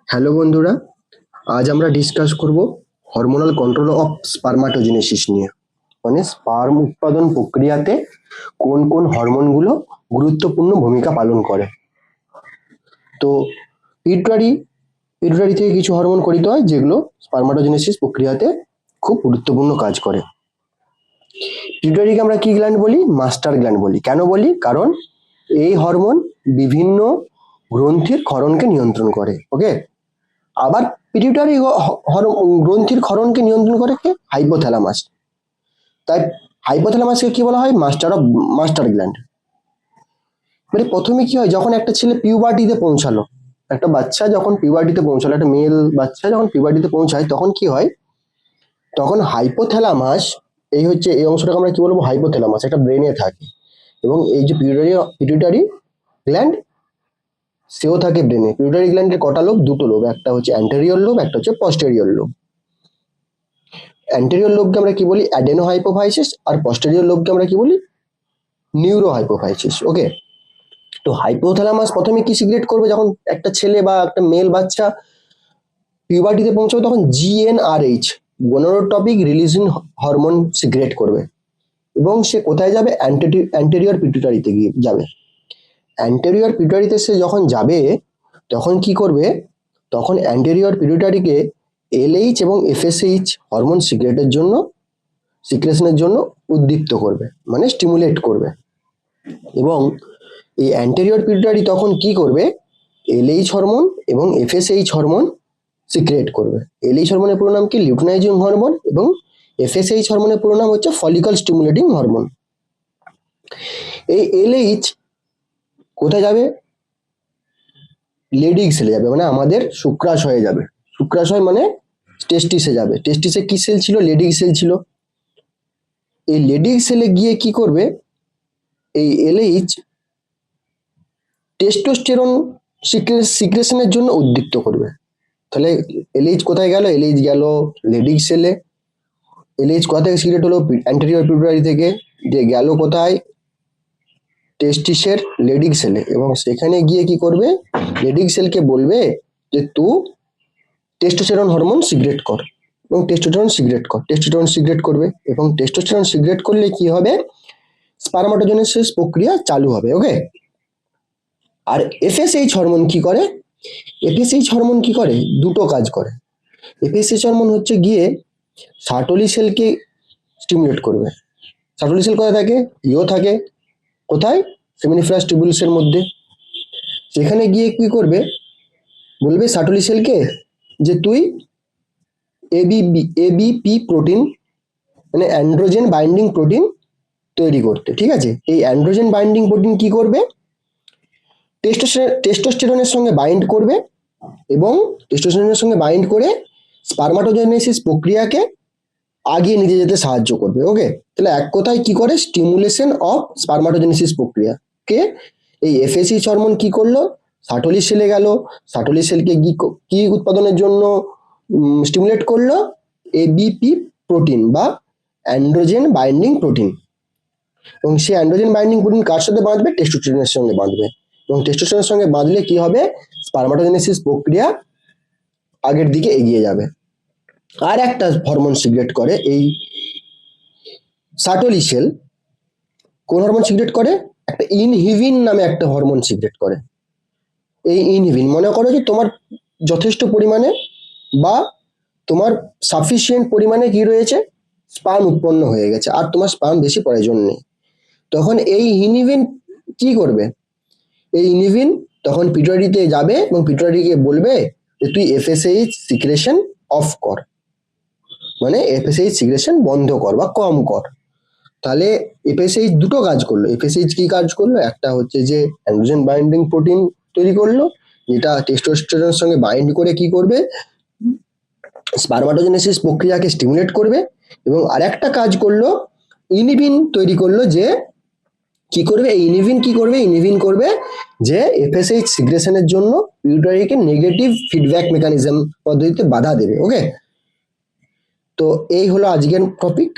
Hello বন্ধুরা, আজ আমরা ডিসকাস করব হরমোনাল কন্ট্রোল অফ স্পারমাটোজেনেসিস নিয়ে। মানে স্পার্ম উৎপাদন প্রক্রিয়াতে কোন কোন হরমোনগুলো গুরুত্বপূর্ণ ভূমিকা পালন করে। তো পিটুইটারি পিটুইটারি থেকে কিছু হরমোন খরিত হয় যেগুলো স্পারমাটোজেনেসিস প্রক্রিয়াতে খুব গুরুত্বপূর্ণ কাজ করে। পিটুইটারিকে আমরা কি গ্ল্যান্ড বলি? মাস্টার গ্ল্যান্ড বলি। কেন বলি? কারণ এই হরমোন বিভিন্ন গ্রন্থির ক্ষরণকে নিয়ন্ত্রণ করে। ওকে, আবার পিটুইটারি গ্রন্থির ক্ষরণকে নিয়ন্ত্রণ করে কে? হাইপোথ্যালামাস। তাই হাইপোথ্যালামাসকে কি বলা হয়? Master gland. মানে প্রথমে কি হয়, যখন একটা ছেলে পিউবার্টিতে পৌঁছালো, একটা বাচ্চা যখন পিউবার্টিতে পৌঁছালো, একটা মেল বাচ্চা যখন পিউবার্টিতে পৌঁছায়, তখন কি হয়? তখন হাইপোথ্যালামাস, এই অংশটাকে আমরা কি বলবো? হাইপোথ্যালামাস একটা ব্রেনে থাকে, এবং এই যে পিটুইটারি গ্ল্যান্ড, সেও থাকে ব্রেনে। পিটুইটারি গ্ল্যান্ডের কটা লোব? দুটো লোব, একটা হচ্ছে অ্যান্টেরিয়র লোব, একটা হচ্ছে পস্টেরিয়র লোব। অ্যান্টেরিয়র লোবকে আমরা কি বলি? Adeno hypophysis. আর পস্টেরিয়র লোবকে আমরা কি বলি? Neuro hypophysis. ওকে, তো হাইপোথ্যালামাস প্রথমে কি সিক্রেট করবে? যখন একটা ছেলে বা একটা মেল বাচ্চা পিউবার্টিতে পৌঁছাবে, তখন GnRH, gonadotropic releasing hormone secret করবে, এবং সে কোথায় যাবে? অ্যান্টেরিয়র পিটুইটারিতে গিয়ে যাবে। অ্যান্টেরিয়র পিটুইটারিতে সে যখন যাবে, তখন কি করবে? তখন অ্যান্টেরিয়র পিটুইটারিকে এলএইচ এবং এফএসএইচ হরমোন সিক্রেশনের জন্য উদ্দীপ্ত করবে, মানে স্টিমুলেট করবে। এবং এই অ্যান্টেরিয়র পিটুইটারি তখন কি করবে? এলএইচ হরমোন এবং এফএসএইচ হরমোন সিক্রেট করবে। এলএইচ হরমোনের পুরো নাম কি? Luteinising hormone. এবং এফএসএইচ হরমোনের পুরো নাম হচ্ছে ফলিকল স্টিমুলেটিং হরমোন। এই এলএইচ কোথায় যাবে? লেডিগ সেলে যাবে, মানে আমাদের শুক্রাশয়ে যাবে। শুক্রাশয় মানে টেস্টিসে যাবে। টেস্টিসে কি সেল ছিল? লেডিগ সেল ছিল। এই লেডিগ সেলে গিয়ে কি করবে? এই এলএইচ টেস্টোস্টেরন সিক্রেশনের জন্য উদ্দীপ্ত করবে। তাহলে এলএইচ কোথায় গেল? এলএইচ গেল লেডিগ সেলে। এলএইচ কোথা থেকে সিক্রেট হলো? অ্যান্টেরিয়র পিটুইটারি থেকে। দিয়ে গেল কোথায়? টেস্টিসের লেডিগ সেলে। এবং সেখানে গিয়ে কি করবে? লেডিগ সেলকে বলবে যে তুই টেস্টোস্টেরন হরমোন সিক্রেট কর, এবং টেস্টোস্টেরন সিক্রেট করবে। এবং টেস্টোস্টেরন সিক্রেট করলে কি হবে? স্পারমাটোজেনেসিস প্রক্রিয়া চালু হবে। ওকে, আর এফএসএইচ হরমোন কি করে? এফএসএইচ হরমোন কি করে? দুটো কাজ করে। এফএসএইচ হরমোন হচ্ছে গিয়ে সার্টোলি সেলকে স্টিমুলেট করবে। সার্টোলি সেল কোথায় থাকে? ইও থাকে কোথায়? সেমিনিফেরাস টিউবুলসের মধ্যে। সেখানে গিয়ে কি করবে? বলবে সার্টোলি সেলকে যে তুই এবিপি প্রোটিন, মানে অ্যান্ড্রোজেন বাইন্ডিং প্রোটিন তৈরি করতে। ঠিক আছে, এই অ্যান্ড্রোজেন বাইন্ডিং প্রোটিন কি করবে? টেস্টোস্টেরনের সঙ্গে বাইন্ড করবে, এবং টেস্টোস্টেরনের সঙ্গে বাইন্ড করে স্পারমাটোজেনেসিস প্রক্রিয়াকে আগিয়ে নিয়ে যেতে সাহায্য করবে। ওকে, তাহলে এক কথায় কি করে? স্টিমুলেশন অফ স্পারমাটোজেনেসিস প্রক্রিয়া কে এই এফএসএইচ হরমোন কি করলো? সার্টোলি সেলে গেল। সার্টোলি সেলকে কি উৎপাদনের জন্য স্টিমুলেট করলো? এবিপি প্রোটিন বা অ্যান্ড্রোজেন বাইন্ডিং প্রোটিন। এবং সেই অ্যান্ড্রোজেন বাইন্ডিং প্রোটিন কার সাথে বাঁধবে? টেস্টোস্টেরনের সঙ্গে বাঁধবে। এবং টেস্টোস্টেরনের সঙ্গে বাঁধলে কি হবে? স্পারমাটোজেনেসিস প্রক্রিয়া আগের দিকে এগিয়ে যাবে। আর একটা হরমোন সিক্রেট করে এই সার্টোলি সেল। কোন হরমোন সিক্রেট করে? একটা ইনহিবিন নামে একটা হরমোন সিক্রেট করে। এই ইনহিবিন, মনে করো যে তোমার যথেষ্ট পরিমাণে বা তোমার সাফিসিয়েন্ট পরিমাণে কি রয়েছে? স্পার্ম উৎপন্ন হয়ে গেছে, আর তোমার স্পার্ম বেশি প্রয়োজন নেই। তখন এই ইনহিবিন কি করবে? এই ইনহিবিন তখন পিটুইটারিতে যাবে এবং পিটুইটারিকে বলবে যে তুই এফএসএইচ সিক্রেশন অফ কর, মানে এফএসএইচ সিক্রেশন বন্ধ কর বা কম কর। তাহলে এফএসএইচ দুটো কাজ করলো। এফএসএইচ কি কাজ করলো? একটা হচ্ছে যে অ্যান্ড্রোজেন বাইন্ডিং প্রোটিন তৈরি করলো, যেটা টেস্টোস্টেরনের সঙ্গে বাইন্ড করে কি করবে? স্পারমাটোজেনেসিস প্রক্রিয়াকে স্টিমুলেট করবে। এবং আরেকটা কাজ করলো, ইনহিবিন তৈরি করলো, যে কি করবে? এই ইনহিবিন কি করবে? ইনহিবিন করবে যে এফএসএইচ সিক্রেশনের জন্য পিটুইটারিকে নেগেটিভ ফিডব্যাক মেকানিজম পদ্ধতিতে বাধা দেবে। ওকে, তো এই হলো আজকের টপিক।